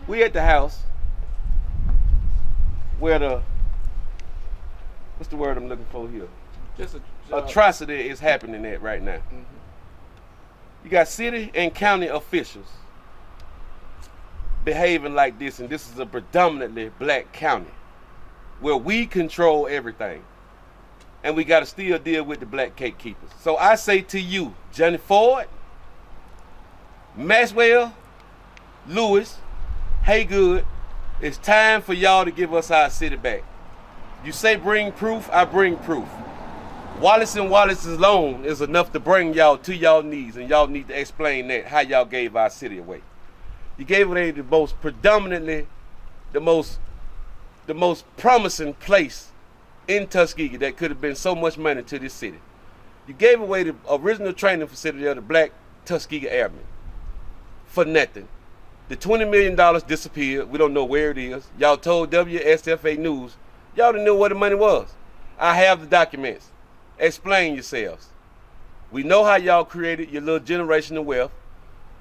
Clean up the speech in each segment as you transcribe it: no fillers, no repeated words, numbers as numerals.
We at the house where what's the word I'm looking for here? Just Atrocity is happening at right now. Mm-hmm. You got city and county officials behaving like this, and this is a predominantly black county where we control everything. And we got to still deal with the black gatekeepers. So I say to you, Johnny Ford, Maxwell, Lewis, Haygood, it's time for y'all to give us our city back. You say bring proof, I bring proof. Wallace and Wallace's loan is enough to bring y'all to y'all knees, and y'all need to explain that, how y'all gave our city away. You gave away the most predominantly, the most promising place in Tuskegee that could have been so much money to this city. You gave away the original training facility of the black Tuskegee Airmen for nothing. The $20 million disappeared. We don't know where it is. Y'all told WSFA News, y'all didn't know where the money was. I have the documents. Explain yourselves. We know how y'all created your little generational wealth,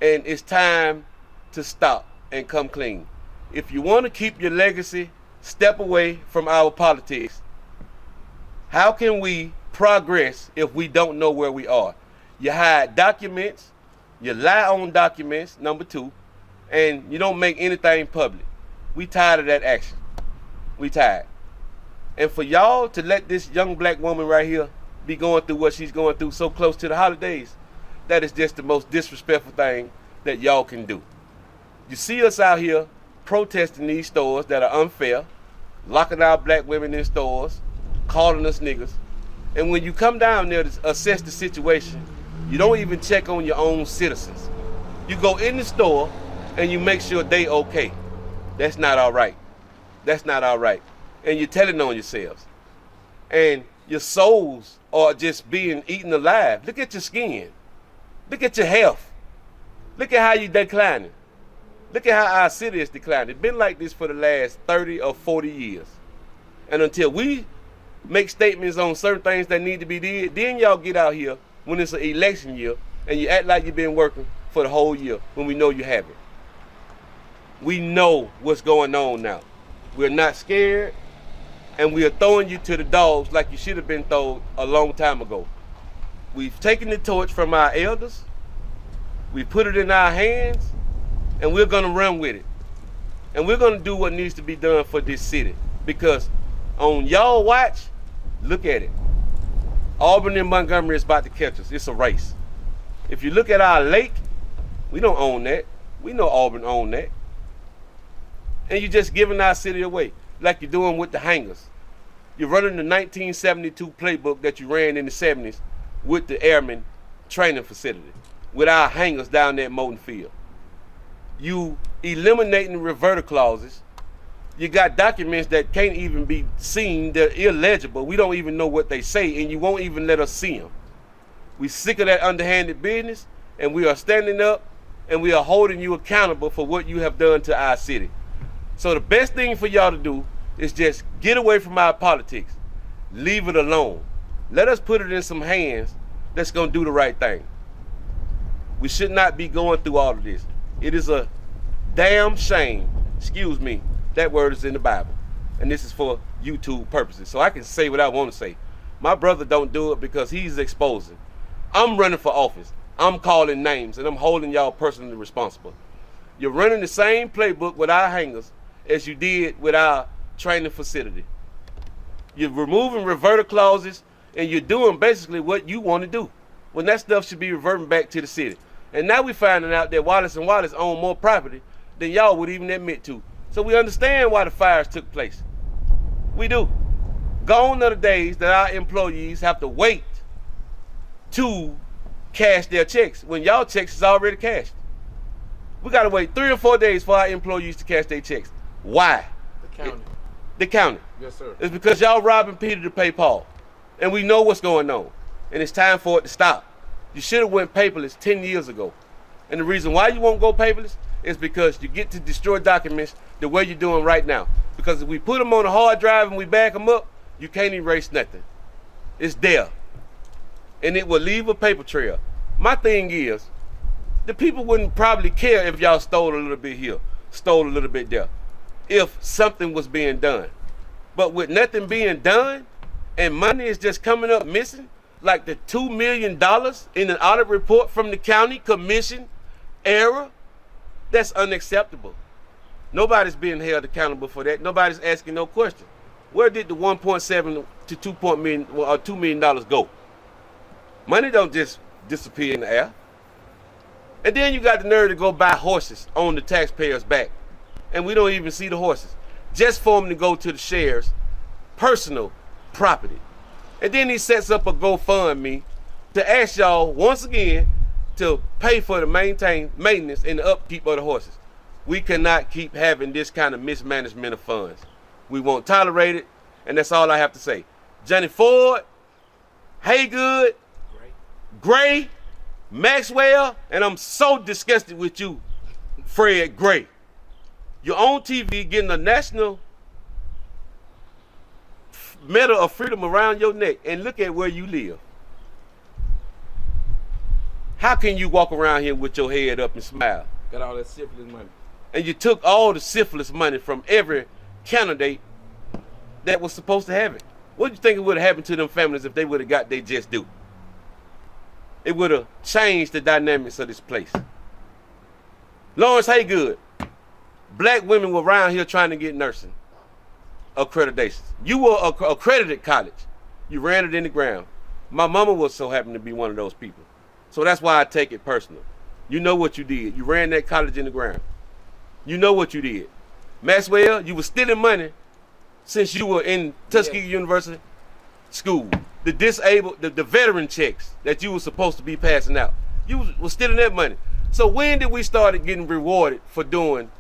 and it's time to stop and come clean. If you want to keep your legacy, step away from our politics. How can we progress if we don't know where we are? You hide documents, you lie on documents, number two, and you don't make anything public. We tired of that action. We tired. And for y'all to let this young black woman right here be going through what she's going through so close to the holidays, that is just the most disrespectful thing that y'all can do. You see us out here protesting these stores that are unfair, locking our black women in stores, calling us niggas. And when you come down there to assess the situation, you don't even check on your own citizens. You go in the store and you make sure they okay. That's not all right. That's not all right. And you're telling on yourselves. And your souls are just being eaten alive. Look at your skin. Look at your health. Look at how you're declining. Look at how our city is declining. It's been like this for the last 30 or 40 years. And until we make statements on certain things that need to be did, then y'all get out here when it's an election year and you act like you've been working for the whole year when we know you haven't. We know what's going on now. We're not scared, and we are throwing you to the dogs like you should have been thrown a long time ago. We've taken the torch from our elders, we put it in our hands, and we're gonna run with it. And we're gonna do what needs to be done for this city. Because on y'all watch, look at it. Auburn and Montgomery is about to catch us. It's a race. If you look at our lake, we don't own that. We know Auburn own that. And you're just giving our city away, like you're doing with the hangars. You're running the 1972 playbook that you ran in the 70s with the Airmen training facility, with our hangars down there at Moulton Field. You eliminating the reverter clauses. You got documents that can't even be seen. They're illegible. We don't even know what they say, and you won't even let us see them. We sick of that underhanded business, and we are standing up, and we are holding you accountable for what you have done to our city. So the best thing for y'all to do is just get away from our politics. Leave it alone. Let us put it in some hands that's gonna do the right thing. We should not be going through all of this. It is a damn shame. Excuse me, that word is in the Bible. And this is for YouTube purposes. So I can say what I want to say. My brother don't do it because he's exposing. I'm running for office. I'm calling names and I'm holding y'all personally responsible. You're running the same playbook with our hangars as you did with our training facility. You're removing reverter clauses and you're doing basically what you want to do, when that stuff should be reverting back to the city. And now we're finding out that Wallace and Wallace own more property than y'all would even admit to. So we understand why the fires took place. We do. Gone are the days that our employees have to wait to cash their checks when y'all checks is already cashed. We gotta wait 3 or 4 days for our employees to cash their checks. Why? The county. The county. Yes, sir. It's because y'all robbing Peter to pay Paul. And we know what's going on. And it's time for it to stop. You should have went paperless 10 years ago. And the reason why you won't go paperless is because you get to destroy documents the way you're doing right now. Because if we put them on a hard drive and we back them up, you can't erase nothing. It's there. And it will leave a paper trail. My thing is, the people wouldn't probably care if y'all stole a little bit here. stole a little bit there if something was being done. But with nothing being done and money is just coming up missing, like the $2 million in an audit report from the county commission error, that's unacceptable. Nobody's being held accountable for that. Nobody's asking no question. Where did the 1.7 to $2 million go? Money don't just disappear in the air. And then you got the nerve to go buy horses on the taxpayers' back. And we don't even see the horses. Just for them to go to the sheriff's personal property. And then he sets up a GoFundMe to ask y'all once again to pay for the maintenance and the upkeep of the horses. We cannot keep having this kind of mismanagement of funds. We won't tolerate it, and that's all I have to say. Johnny Ford, Haygood, Gray, Maxwell, and I'm so disgusted with you, Fred Gray. You're on TV getting a national Medal of Freedom around your neck, and look at where you live. How can you walk around here with your head up and smile? Got all that syphilis money. And you took all the syphilis money from every candidate that was supposed to have it. What do you think it would have happened to them families if they would have got their just due? It would have changed the dynamics of this place. Lawrence Haygood, black women were around here trying to get nursing accreditations. You were accredited college. You ran it in the ground. My mama was so happen to be one of those people. So that's why I take it personal. You know what you did. You ran that college in the ground. You know what you did. Maxwell, you were stealing money since you were in Tuskegee University school. The disabled, the veteran checks that you were supposed to be passing out. You was stealing that money. So when did we start getting rewarded for doing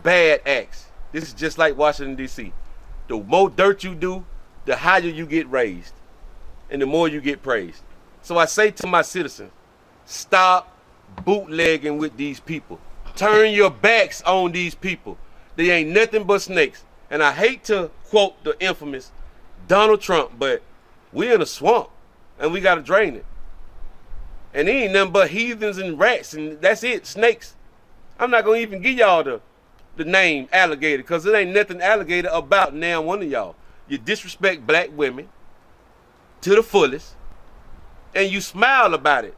bad acts? This is just like Washington, D.C. The more dirt you do, the higher you get raised, and the more you get praised. So I say to my citizens, stop bootlegging with these people. Turn your backs on these people. They ain't nothing but snakes. And I hate to quote the infamous Donald Trump, but we in a swamp, and we got to drain it. And they ain't nothing but heathens and rats, and that's it, snakes. I'm not going to even give y'all the name alligator, because it ain't nothing alligator about now one of y'all. You disrespect black women to the fullest, and you smile about it,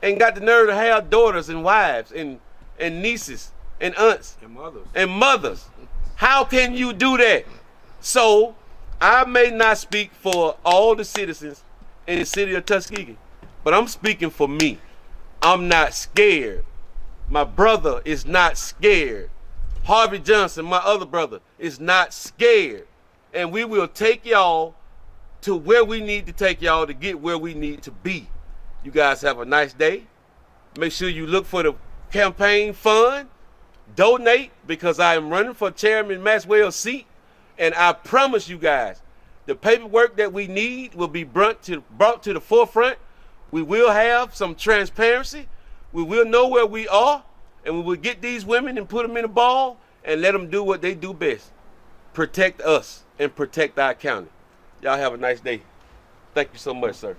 and got the nerve to have daughters and wives and nieces and aunts and mothers. How can you do that? So I may not speak for all the citizens in the city of Tuskegee, but I'm speaking for me. I'm not scared. My brother is not scared. Harvey Johnson, my other brother, is not scared. And we will take y'all to where we need to take y'all to get where we need to be. You guys have a nice day. Make sure you look for the campaign fund. Donate, because I am running for Chairman Maxwell's seat. And I promise you guys, the paperwork that we need will be brought to the forefront. We will have some transparency. We will know where we are. And we will get these women and put them in a ball and let them do what they do best. Protect us and protect our county. Y'all have a nice day. Thank you so much, sir.